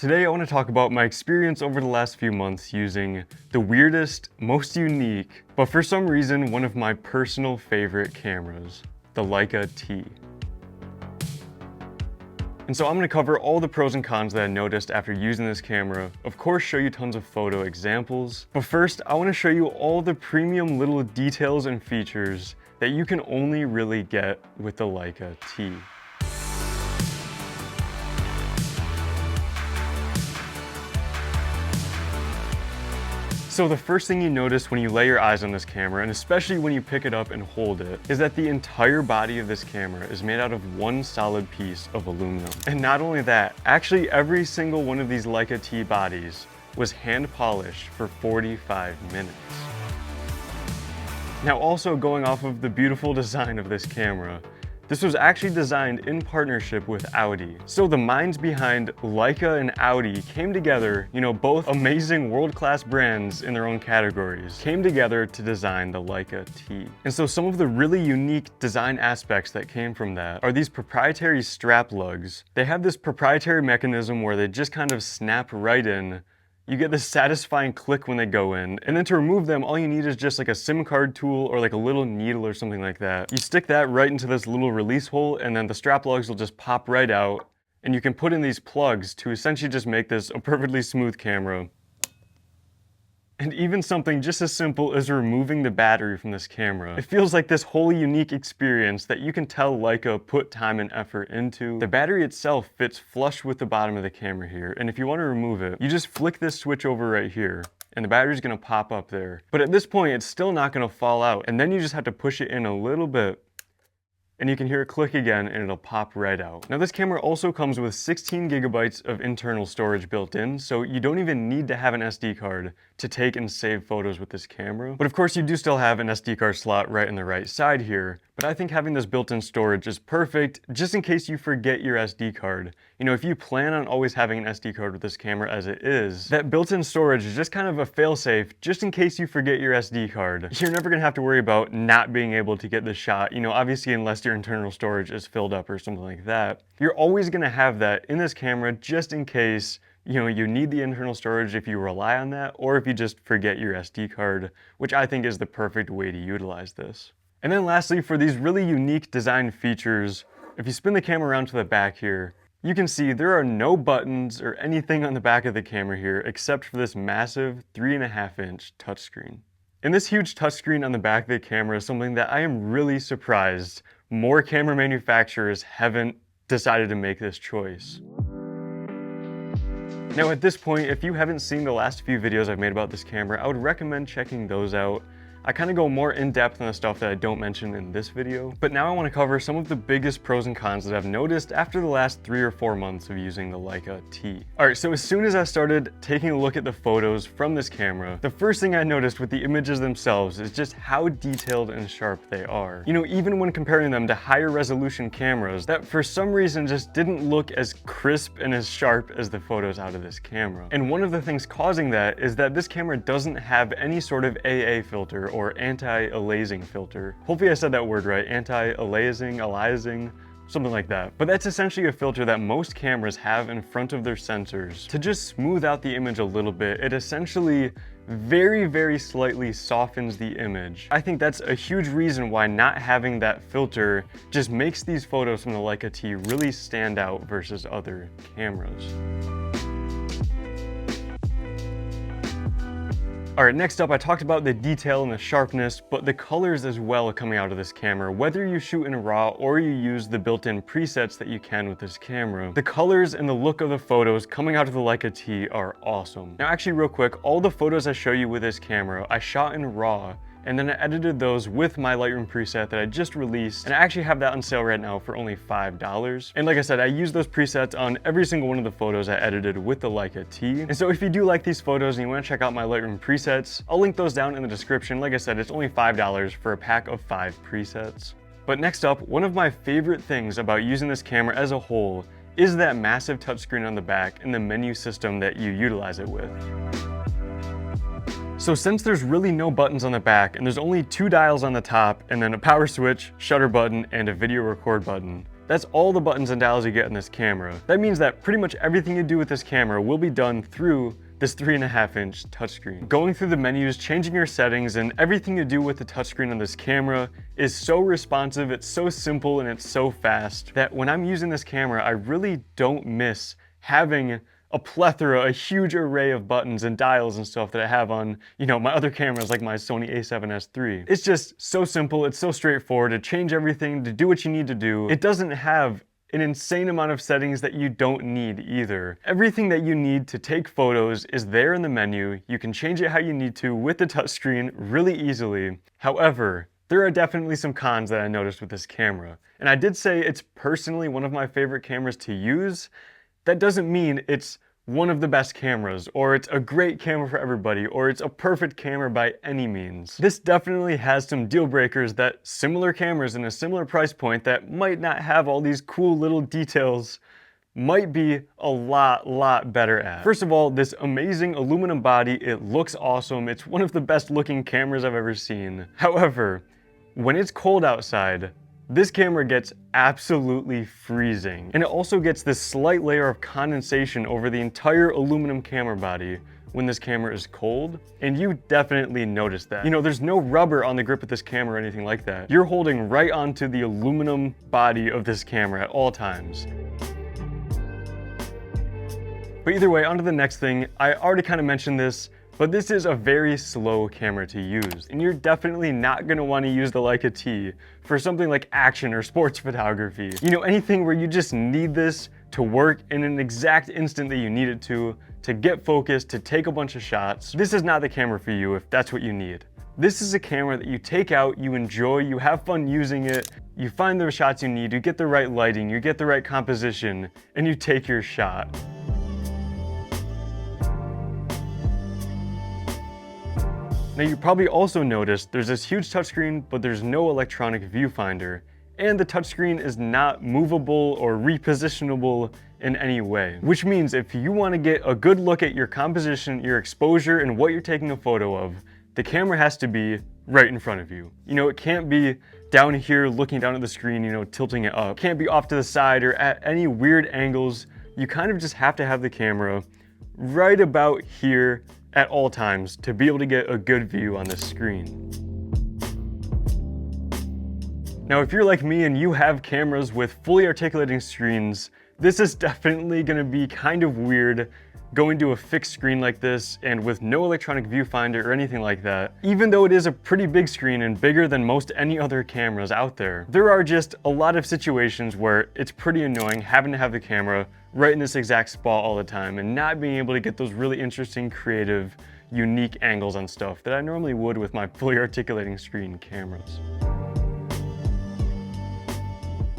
Today I want to talk about my experience over the last few months using the weirdest, most unique, but for some reason one of my personal favorite cameras, the Leica T. And so I'm going to cover all the pros and cons that I noticed after using this camera, of course show you tons of photo examples, but first I want to show you all the premium little details and features that you can only really get with the Leica T. So the first thing you notice when you lay your eyes on this camera, and especially when you pick it up and hold it, is that the entire body of this camera is made out of one solid piece of aluminum. And not only that, actually every single one of these Leica T bodies was hand polished for 45 minutes. Now also going off of the beautiful design of this camera, this was actually designed in partnership with Audi. So the minds behind Leica and Audi came together, both amazing world-class brands in their own categories, came together to design the Leica T. And so some of the really unique design aspects that came from that are these proprietary strap lugs. They have this proprietary mechanism where they just kind of snap right in. You get this satisfying click when they go in, and then to remove them, all you need is just like a SIM card tool or like a little needle or something like that. You stick that right into this little release hole, and then the strap lugs will just pop right out, and you can put in these plugs to essentially just make this a perfectly smooth camera. And even something just as simple as removing the battery from this camera. It feels like this whole unique experience that you can tell Leica put time and effort into. The battery itself fits flush with the bottom of the camera here, and if you want to remove it, you just flick this switch over right here, and the battery's gonna pop up there. But at this point, it's still not gonna fall out, and then you just have to push it in a little bit, and you can hear it click again and it'll pop right out. Now this camera also comes with 16 gigabytes of internal storage built in, so you don't even need to have an SD card to take and save photos with this camera. But of course you do still have an SD card slot right in the right side here, but I think having this built-in storage is perfect just in case you forget your SD card. If you plan on always having an SD card with this camera as it is, that built-in storage is just kind of a fail-safe just in case you forget your SD card. You're never gonna have to worry about not being able to get the shot, obviously unless your internal storage is filled up or something like that. You're always gonna have that in this camera just in case you need the internal storage if you rely on that, or if you just forget your SD card, which I think is the perfect way to utilize this. And then lastly, for these really unique design features, if you spin the camera around to the back here, you can see there are no buttons or anything on the back of the camera here except for this massive 3.5-inch touchscreen. And this huge touchscreen on the back of the camera is something that I am really surprised more camera manufacturers haven't decided to make this choice. Now at this point, if you haven't seen the last few videos I've made about this camera, I would recommend checking those out. I kind of go more in depth on the stuff that I don't mention in this video, but now I want to cover some of the biggest pros and cons that I've noticed after the last 3 or 4 months of using the Leica T. Alright, so as soon as I started taking a look at the photos from this camera, the first thing I noticed with the images themselves is just how detailed and sharp they are. Even when comparing them to higher resolution cameras that for some reason just didn't look as crisp and as sharp as the photos out of this camera. And one of the things causing that is that this camera doesn't have any sort of AA filter or anti-aliasing filter. Hopefully I said that word right, anti-aliasing, something like that. But that's essentially a filter that most cameras have in front of their sensors to just smooth out the image a little bit. It essentially very, very slightly softens the image. I think that's a huge reason why not having that filter just makes these photos from the Leica T really stand out versus other cameras. Alright, next up I talked about the detail and the sharpness, but the colors as well coming out of this camera. Whether you shoot in RAW or you use the built-in presets that you can with this camera, the colors and the look of the photos coming out of the Leica T are awesome. Now actually real quick, all the photos I show you with this camera, I shot in RAW, and then I edited those with my Lightroom preset that I just released, and I actually have that on sale right now for only $5. And like I said, I use those presets on every single one of the photos I edited with the Leica T. And so if you do like these photos and you want to check out my Lightroom presets, I'll link those down in the description. Like I said, it's only $5 for a pack of 5 presets. But next up, one of my favorite things about using this camera as a whole is that massive touchscreen on the back and the menu system that you utilize it with. So since there's really no buttons on the back and there's only 2 dials on the top and then a power switch, shutter button, and a video record button, That's all the buttons and dials you get in this camera. That means that pretty much everything you do with this camera will be done through this 3.5-inch touchscreen. Going through the menus, changing your settings, and everything you do with the touchscreen on this camera is so responsive, it's so simple, and it's so fast that when I'm using this camera, I really don't miss having a plethora, a huge array of buttons and dials and stuff that I have on, my other cameras like my Sony a7S III. It's just so simple, it's so straightforward to change everything, to do what you need to do. It doesn't have an insane amount of settings that you don't need either. Everything that you need to take photos is there in the menu. You can change it how you need to with the touchscreen really easily. However, there are definitely some cons that I noticed with this camera. And I did say it's personally one of my favorite cameras to use. That doesn't mean it's one of the best cameras, or it's a great camera for everybody, or it's a perfect camera by any means. This definitely has some deal breakers that similar cameras in a similar price point that might not have all these cool little details might be a lot better at. First of all, this amazing aluminum body, it looks awesome. It's one of the best looking cameras I've ever seen. However, when it's cold outside, this camera gets absolutely freezing. And it also gets this slight layer of condensation over the entire aluminum camera body when this camera is cold, and you definitely notice that. There's no rubber on the grip of this camera or anything like that. You're holding right onto the aluminum body of this camera at all times. But either way, on to the next thing. I already kind of mentioned this, but this is a very slow camera to use, and you're definitely not going to want to use the Leica T for something like action or sports photography. Anything where you just need this to work in an exact instant that you need it to get focused, to take a bunch of shots. This is not the camera for you if that's what you need. This is a camera that you take out, you enjoy, you have fun using it, you find the shots you need, you get the right lighting, you get the right composition, and you take your shot. Now you probably also noticed there's this huge touchscreen, but there's no electronic viewfinder, and the touchscreen is not movable or repositionable in any way. Which means if you want to get a good look at your composition, your exposure, and what you're taking a photo of, the camera has to be right in front of you. It can't be down here looking down at the screen, tilting it up. It can't be off to the side or at any weird angles. You kind of just have to have the camera right about here at all times to be able to get a good view on this screen. Now, if you're like me and you have cameras with fully articulating screens, this is definitely going to be kind of weird going to a fixed screen like this and with no electronic viewfinder or anything like that. Even though it is a pretty big screen and bigger than most any other cameras out there, there are just a lot of situations where it's pretty annoying having to have the camera right in this exact spot all the time and not being able to get those really interesting, creative, unique angles on stuff that I normally would with my fully articulating screen cameras.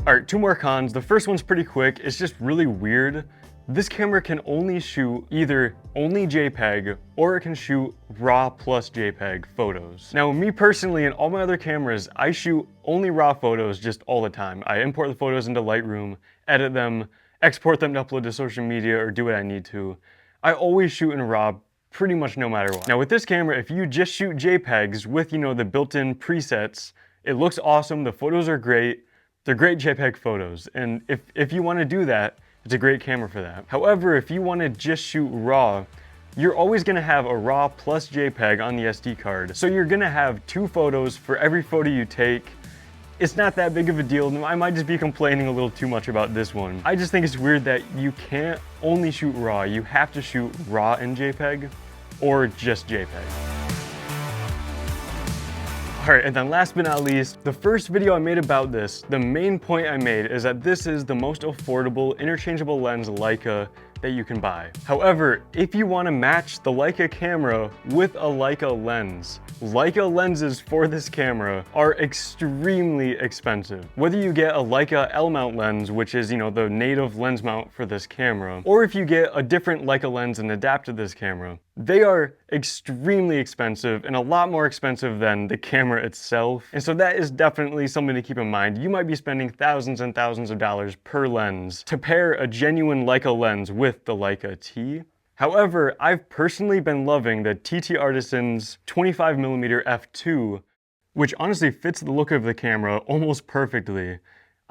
All right, 2 more cons. The first one's pretty quick. It's just really weird. This camera can only shoot either only JPEG or it can shoot RAW plus JPEG photos. Now, me personally and all my other cameras, I shoot only RAW photos just all the time. I import the photos into Lightroom, edit them, export them to upload to social media or do what I need to. I always shoot in RAW pretty much no matter what. Now with this camera, if you just shoot JPEGs with, the built-in presets, it looks awesome, the photos are great, they're great JPEG photos. And if you want to do that, it's a great camera for that. However, if you want to just shoot RAW, you're always going to have a RAW plus JPEG on the SD card. So you're going to have 2 photos for every photo you take. It's not that big of a deal. I might just be complaining a little too much about this one. I just think it's weird that you can't only shoot RAW. You have to shoot RAW and JPEG or just JPEG. All right, and then last but not least, the first video I made about this, the main point I made is that this is the most affordable interchangeable lens Leica that you can buy. However, if you want to match the Leica camera with a Leica lens, Leica lenses for this camera are extremely expensive. Whether you get a Leica L-mount lens, which is, the native lens mount for this camera, or if you get a different Leica lens and adapt to this camera, they are extremely expensive and a lot more expensive than the camera itself. And so that is definitely something to keep in mind. You might be spending thousands and thousands of dollars per lens to pair a genuine Leica lens with the Leica T. However, I've personally been loving the TT Artisan's 25mm f2, which honestly fits the look of the camera almost perfectly.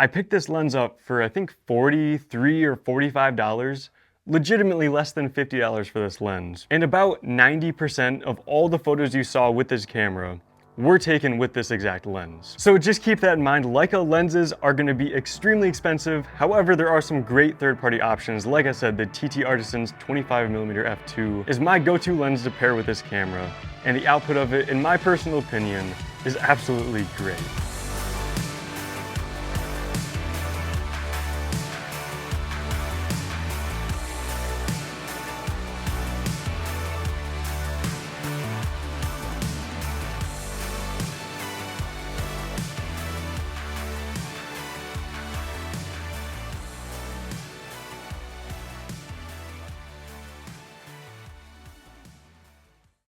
I picked this lens up for I think $43 or $45, legitimately less than $50 for this lens. And about 90% of all the photos you saw with this camera were taken with this exact lens. So just keep that in mind. Leica lenses are going to be extremely expensive. However, there are some great third-party options. Like I said, the TT Artisan's 25mm f2 is my go-to lens to pair with this camera, and the output of it, in my personal opinion, is absolutely great.